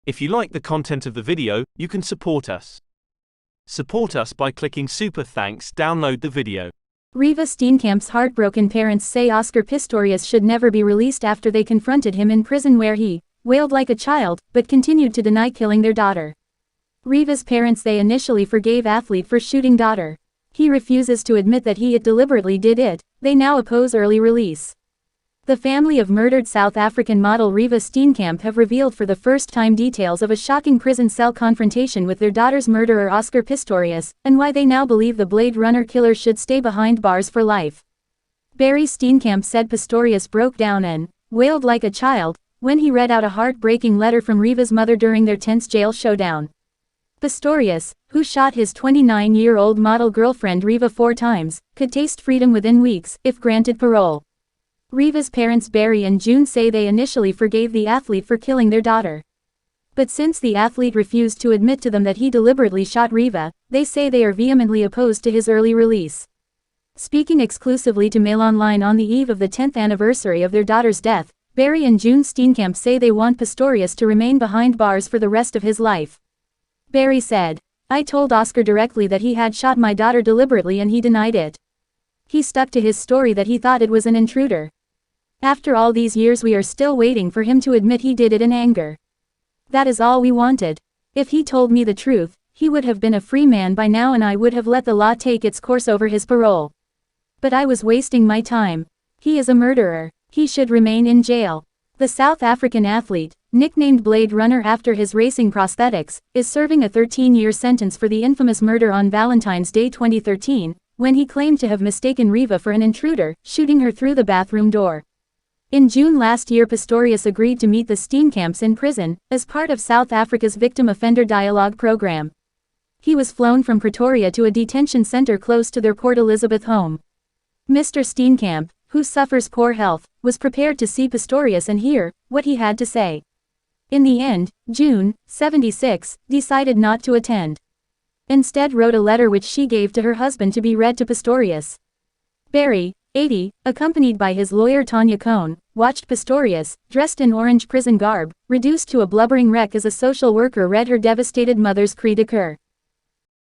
If you like the content of the video, you can support us. Support us by clicking Super Thanks. Download the video. Reeva Steenkamp's heartbroken parents say Oscar Pistorious should never be released after they confronted him in prison where he wailed like a child, but continued to deny killing their daughter. Reeva's parents say initially forgave athlete for shooting daughter. He refuses to admit that he deliberately did it. They now oppose early release. The family of murdered South African model Reeva Steenkamp have revealed for the first time details of a shocking prison cell confrontation with their daughter's murderer Oscar Pistorious, and why they now believe the Blade Runner killer should stay behind bars for life. Barry Steenkamp said Pistorious broke down and wailed like a child when he read out a heartbreaking letter from Reeva's mother during their tense jail showdown. Pistorious, who shot his 29-year-old model girlfriend Reeva 4 times, could taste freedom within weeks if granted parole. Reeva's parents Barry and June say they initially forgave the athlete for killing their daughter. But since the athlete refused to admit to them that he deliberately shot Reeva, they say they are vehemently opposed to his early release. Speaking exclusively to Mail Online on the eve of the 10th anniversary of their daughter's death, Barry and June Steenkamp say they want Pistorious to remain behind bars for the rest of his life. Barry said, "I told Oscar directly that he had shot my daughter deliberately and he denied it. He stuck to his story that he thought it was an intruder. After all these years we are still waiting for him to admit he did it in anger. That is all we wanted. If he told me the truth, he would have been a free man by now and I would have let the law take its course over his parole. But I was wasting my time. He is a murderer. He should remain in jail." The South African athlete, nicknamed Blade Runner after his racing prosthetics, is serving a 13-year sentence for the infamous murder on Valentine's Day 2013, when he claimed to have mistaken Reeva for an intruder, shooting her through the bathroom door. In June last year Pistorious agreed to meet the Steenkamps in prison, as part of South Africa's Victim Offender Dialogue program. He was flown from Pretoria to a detention center close to their Port Elizabeth home. Mr. Steenkamp, who suffers poor health, was prepared to see Pistorious and hear what he had to say. In the end, June, 76, decided not to attend. Instead wrote a letter which she gave to her husband to be read to Pistorious. Barry, 80, accompanied by his lawyer Tanya Cohn, watched Pistorious, dressed in orange prison garb, reduced to a blubbering wreck as a social worker read her devastated mother's cri de coeur.